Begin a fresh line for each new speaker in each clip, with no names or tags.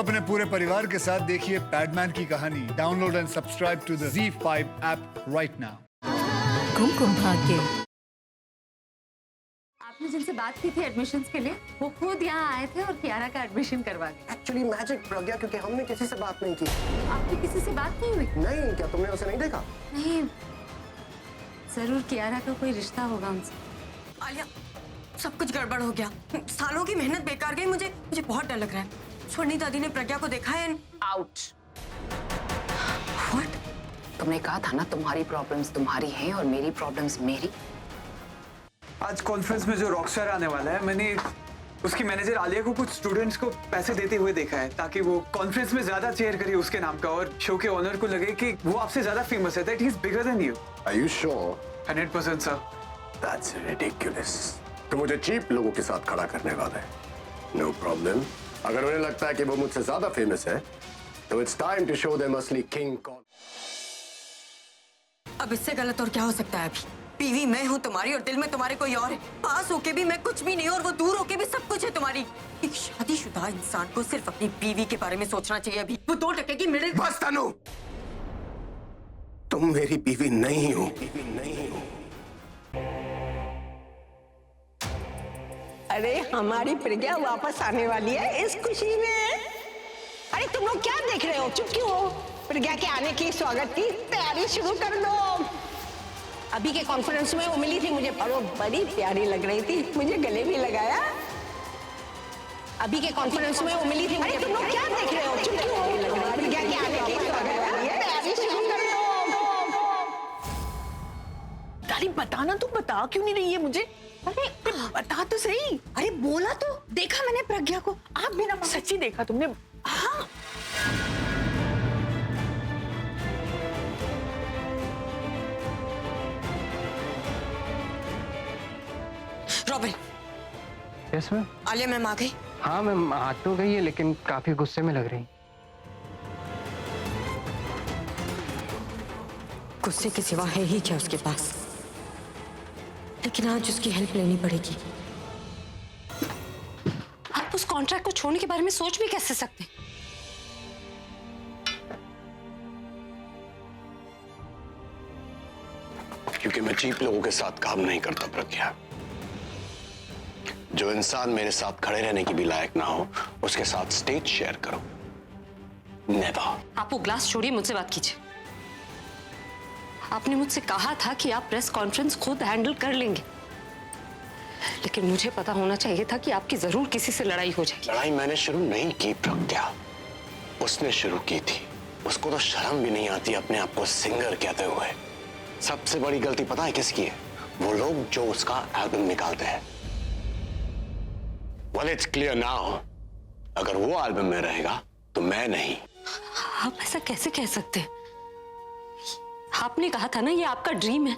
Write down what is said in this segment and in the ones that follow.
अपने पूरे परिवार के साथ देखिए पैडमैन की कहानी। Download and subscribe to the ZEE5 app right now.
Kumkum Bhagya.
आपने जिनसे बात की थी एडमिशन्स के लिए, वो खुद यहाँ आए थे और कियारा का एडमिशन करवा गए।
एक्चुअली मैजिक प्रज्ञा, क्योंकि हमने किसी से बात नहीं की।
आपकी किसी से बात नहीं हुई?
नहीं, क्या तुमने उसे नहीं देखा?
नहीं, जरूर कियारा का कोई रिश्ता होगा उनसे।
आलिया, सब कुछ गड़बड़ हो गया। सालों की मेहनत बेकार गई। मुझे बहुत डर लग रहा है। स्वर्णी दादी ने प्रज्ञा को देखा है।
आउट।
व्हाट?
तुमने कहा था ना तुम्हारी प्रॉब्लम्स तुम्हारी हैं और मेरी प्रॉब्लम्स मेरी।
आज कॉन्फ्रेंस में जो रॉकस्टार आने वाला है, मैंने उसकी मैनेजर आलिया को कुछ स्टूडेंट्स को पैसे देते हुए देखा है ताकि वो कॉन्फ्रेंस में ज्यादा चेयर करे उसके नाम का और शो के ओनर को लगे कि वो आपसे ज्यादा फेमस है, that he is bigger than you.
Are you sure?
100% sir.
That's ridiculous. तो मुझे चीप लोगों के साथ खड़ा करने वाला है। No problem. अगर उन्हें लगता है कि वो मुझसे ज्यादा फेमस है, तो it's time to show them असली किंग कौन।
अब इससे गलत और क्या हो सकता है? अभी बीवी मैं हूँ तुम्हारी और दिल में तुम्हारे कोई और है। पास होके भी मैं कुछ भी नहीं और वो दूर होके भी सब कुछ है तुम्हारी। एक शादीशुदा इंसान को सिर्फ अपनी बीवी के बारे में सोचना चाहिए। अभी वो 2% की मिडिल।
बस तनु, तुम मेरी बीवी नहीं हो।
अरे हमारी प्रज्ञा वापस आने वाली है इस खुशी में। अरे तुम लोग क्या देख रहे हो, चुप क्यों हो? प्रज्ञा के आने की स्वागत की तैयारी शुरू कर दो। अभी के कॉन्फ्रेंस में वो मिली थी मुझे और वो बड़ी प्यारी लग रही थी, मुझे गले भी लगाया। अभी के कॉन्फ्रेंस में वो मिली थी मुझे। तुम लोग क्या देख रहे हो, चुप क्यों हो? प्रज्ञा के आने की स्वागत की तैयारी शुरू कर दो।
दादी बताना, तू बता क्यों नहीं रही है मुझे? अरे बता तो सही। अरे बोला तो, देखा मैंने प्रज्ञा को। आप भी ना सच्ची देखा तुमने? हाँ।
Robin.
Yes ma'am.
Alia ma'am आ गई?
हाँ मैम, आ तो गई है लेकिन काफी गुस्से में लग रही।
गुस्से के सिवा है ही क्या उसके पास? लेकिन आज उसकी हेल्प लेनी पड़ेगी।
आप उस कॉन्ट्रैक्ट को छोड़ने के बारे में सोच भी कैसे सकते?
क्योंकि मैं चीप लोगों के साथ काम नहीं करता प्रज्ञा। जो इंसान मेरे साथ खड़े रहने की भी लायक ना हो, उसके साथ स्टेज शेयर करो। नेवर।
आप वो ग्लास छोड़िए, मुझसे बात कीजिए। आपने मुझसे कहा था कि आप प्रेस कॉन्फ्रेंस खुद हैंडल कर लेंगे, लेकिन मुझे पता होना चाहिए था कि आपकी जरूर किसी से लड़ाई हो जाएगी।
लड़ाई मैंने शुरू नहीं की प्रज्ञा, उसने शुरू की थी। उसको तो शर्म भी नहीं आती अपने आप को सिंगर कहते हुए। सबसे बड़ी गलती पता है किसकी है? वो लोग जो उसका एल्बम निकालते हैं। Well, it's clear now. अगर वो एल्बम में रहेगा तो मैं नहीं।
आप ऐसा कैसे कह सकते हैं? आपने कहा था ना ये आपका ड्रीम है,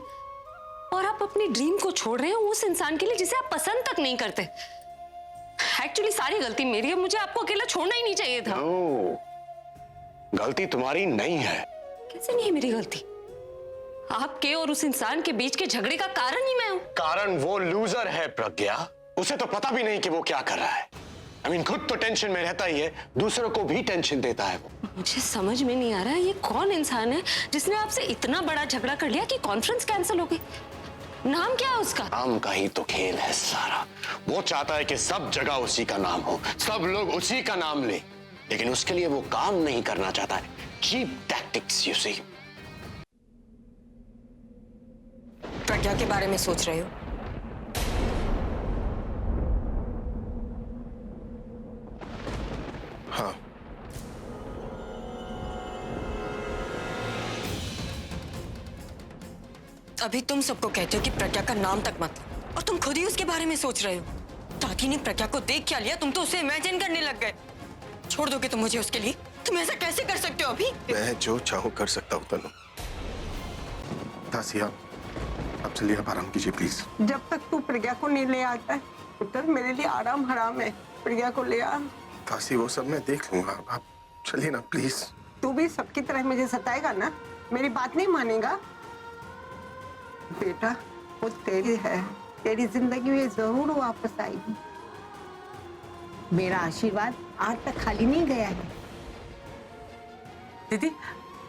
और आप अपनी ड्रीम को छोड़ रहे हैं उस इंसान के लिए जिसे आप पसंद तक नहीं करते। एक्चुअली सारी गलती मेरी है, मुझे आपको अकेला छोड़ना ही नहीं चाहिए था।
No, गलती तुम्हारी नहीं है।
कैसे नहीं है मेरी गलती? आपके और उस इंसान के बीच के झगड़े का कारण ही मैं हूं।
कारण वो लूजर है प्रज्ञा, उसे तो पता भी नहीं कि वो क्या कर रहा है। I mean, खुद तो टेंशन में रहता ही है, दूसरों को भी टेंशन देता है वो।
मुझे समझ में नहीं आ रहा ये कौन इंसान है जिसने आपसे इतना बड़ा झगड़ा कर लिया कि कॉन्फ्रेंस कैंसिल हो गई। नाम क्या है उसका?
नाम का ही तो खेल है सारा। वो चाहता है कि सब जगह उसी का नाम हो, सब लोग उसी का नाम ले, लेकिन उसके लिए वो काम नहीं करना चाहता है। Cheap tactics, you see.
प्रज्ञा के बारे में सोच रहे हो?
हाँ।
अभी तुम सबको कहते हो कि प्रज्ञा का नाम तक मत, और तुम खुद ही उसके बारे में सोच रहे हो। दादी ने प्रज्ञा को देख क्या लिया, तुम तो उसे इमेजिन करने लग गए। छोड़ दोगे तुम मुझे उसके लिए? तुम ऐसा कैसे कर सकते हो? अभी
मैं जो चाहूं कर सकता हूं तनु। तासिया, अब चलिए, आप आराम कीजिए प्लीज।
जब तक तू प्रज्ञा को नहीं ले आता है पुत्र, मेरे लिए आराम हराम है। प्रज्ञा को ले आ।
तासी, वो सब मैं देख लूंगा, आप चलिए ना प्लीज।
तू भी सबकी तरह मुझे सताएगा ना? मेरी बात नहीं मानेगा? बेटा, वो तेरी है, तेरी जिंदगी में जरूर वापस आएगी। मेरा आशीर्वाद आज तक खाली नहीं गया है।
दीदी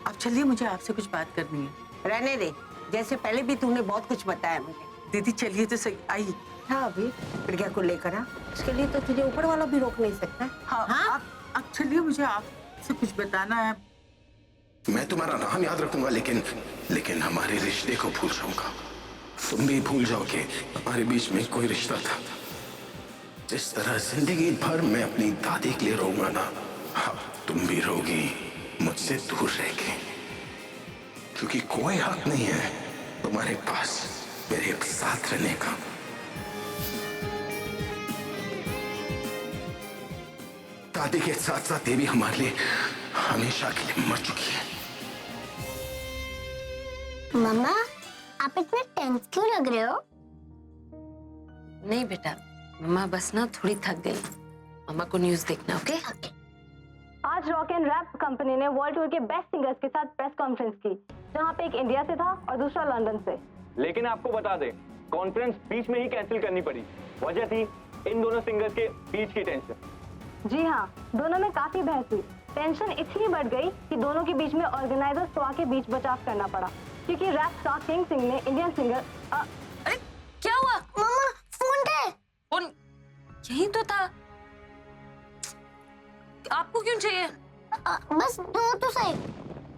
अब चलिए, मुझे आपसे कुछ बात करनी है।
रहने दे, जैसे पहले भी तूने बहुत कुछ बताया मुझे।
दीदी चलिए तो सही, आइए।
हाँ अभी प्रज्ञा को लेकर आ, उसके लिए तो तुझे ऊपर वाला भी रोक नहीं सकता।
हाँ,
हाँ?
आप चलिए, मुझे आपसे कुछ बताना है।
मैं तुम्हारा नाम याद रखूंगा, लेकिन हमारे रिश्ते को भूल जाऊंगा। तुम भी भूल जाओ कि हमारे बीच में कोई रिश्ता था। जिस तरह जिंदगी भर मैं अपनी दादी के लिए रोऊंगा ना, हाँ, तुम भी रोगी मुझसे दूर रह के, क्योंकि कोई हक नहीं है तुम्हारे पास मेरे साथ रहने का। दादी के साथ साथ ये भी हमारे लिए हमेशा के लिए मर चुकी है।
मम्मा, आप इतने टेंस क्यों लग रहे हो?
नहीं बेटा, मम्मा बस ना थोड़ी थक गई। मम्मा को न्यूज़ देखना, ओके?
आज रॉक एंड रैप कंपनी ने वर्ल्ड टूर के बेस्ट सिंगर्स के साथ प्रेस कॉन्फ्रेंस की, जहां पे एक इंडिया से था और दूसरा लंदन से।
लेकिन आपको बता दें, कॉन्फ्रेंस बीच में ही कैंसिल करनी पड़ी। वजह थी इन दोनों सिंगर्स के बीच की टेंशन।
जी हाँ, दोनों में काफी बहस हुई। टेंशन इतनी बढ़ गई कि दोनों के बीच में ऑर्गेनाइजर्स को आके बीच बचाव करना पड़ा, क्योंकि रैप स्टार किंग सिंह ने इंडियन सिंगर
अरे क्या हुआ?
मम्मा, फोन दे।
फोन यही तो था। आपको क्यों चाहिए?
बस दो तो सही।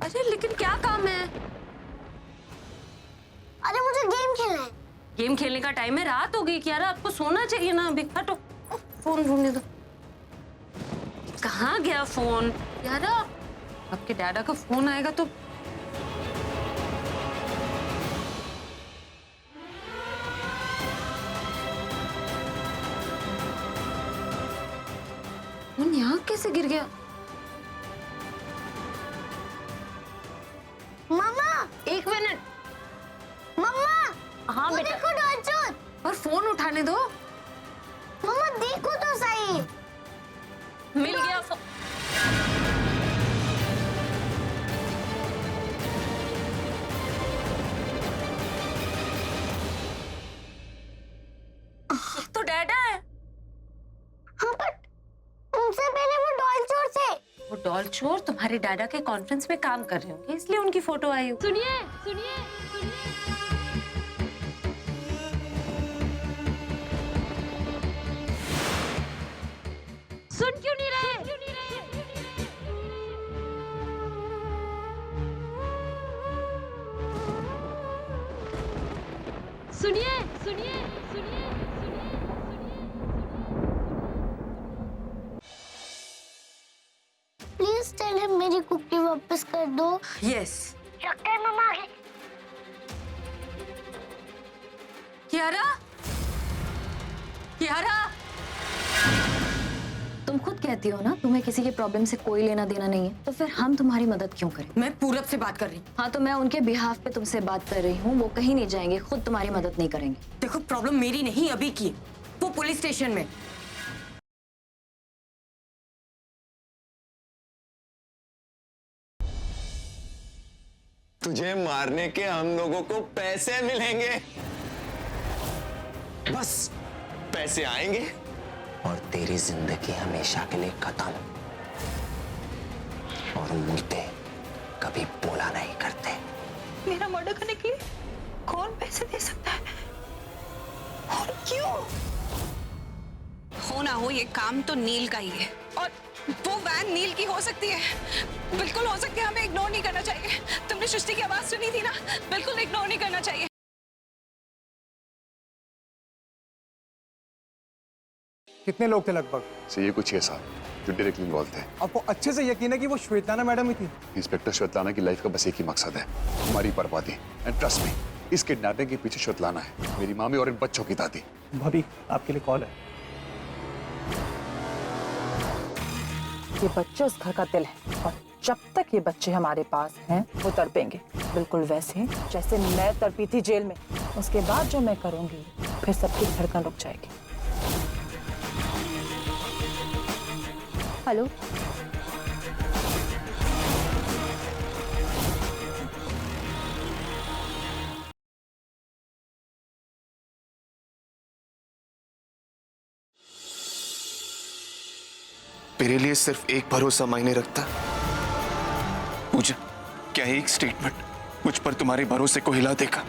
अरे लेकिन क्या काम है?
अरे मुझे गेम खेलना है।
गेम खेलने का टाइम है, रात हो गई। क्यारा आपको सोना चाहिए ना। अभी हटो, फोन ढूंढने दो। कहाँ गया फोन? क्यारा, आपके डैडा का फोन आएगा तो। फोन यहाँ कैसे गिर गया?
मम्मा,
एक मिनट।
मम्मा,
हाँ
वो
बेटा।
देखो डॉल्चोन।
और फोन उठाने दो।
मम्मा देखो तो सही।
मिल गया फोन। तो डैडा है।
हाँ बट उनसे पहले वो डॉल्चोर थे।
वो डॉल चोर तुम्हारे डैडा के कॉन्फ्रेंस में काम कर रहे होंगे, इसलिए उनकी फोटो आई हो।
सुनिए सुनिए सुन क्यों नहीं रहे? सुनिए सुनिए सुनिए।
प्लीज टेल हिम मेरी कुकी वापस कर दो।
यस।
लगता है मम्मा आ गई।
क्यारा, क्यारा,
तुम खुद कहती हो ना तुम्हें किसी के प्रॉब्लम से कोई लेना देना नहीं है, तो फिर हम तुम्हारी मदद क्यों करें?
मैं पूरब से बात कर रही हूँ।
हाँ तो मैं उनके बिहाफ पे तुमसे बात कर रही हूँ। वो कहीं नहीं जाएंगे, खुद तुम्हारी मदद नहीं करेंगे।
देखो प्रॉब्लम मेरी नहीं अभी की, वो पुलिस स्टेशन में।
तुझे मारने के हम लोगों को पैसे मिलेंगे। बस पैसे आएंगे और तेरी जिंदगी हमेशा के लिए खत्म। और मुर्दे कभी बोला नहीं करते।
मेरा मर्डर करने के लिए कौन पैसे दे सकता है और क्यों?
हो ना हो, ये काम तो नील का ही है। और वो वैन नील की हो सकती है, बिल्कुल हो सकती है। हमें इग्नोर नहीं करना चाहिए। तुमने सृष्टि की आवाज सुनी थी ना, बिल्कुल इग्नोर नहीं करना चाहिए।
कितने लोग थे लगभग?
ये कुछ 6-7 जो डायरेक्टली इन्वॉल्व थे।
आपको अच्छे से यकीन है कि वो श्वेतलाना मैडम ही थी?
इंस्पेक्टर श्वेतलाना की लाइफ का बस एक ही मकसद है, हमारी बर्बादी। एंड ट्रस्ट मी, इस किडनैपिंग के पीछे श्वेतलाना है, मेरी मामी और इन बच्चों की दादी।
भाभी आपके लिए कॉल है।
ये बच्चे उस घर का दिल है और जब तक ये बच्चे हमारे पास हैं वो तड़पेंगे, बिल्कुल वैसे जैसे मैं तड़पी थी जेल में। उसके बाद जो मैं करूंगी फिर सबकी धड़कन रुक जाएगी। हेलो,
मेरे लिए सिर्फ एक भरोसा मायने रखता। पूजा, क्या एक स्टेटमेंट मुझ पर तुम्हारे भरोसे को हिला देगा?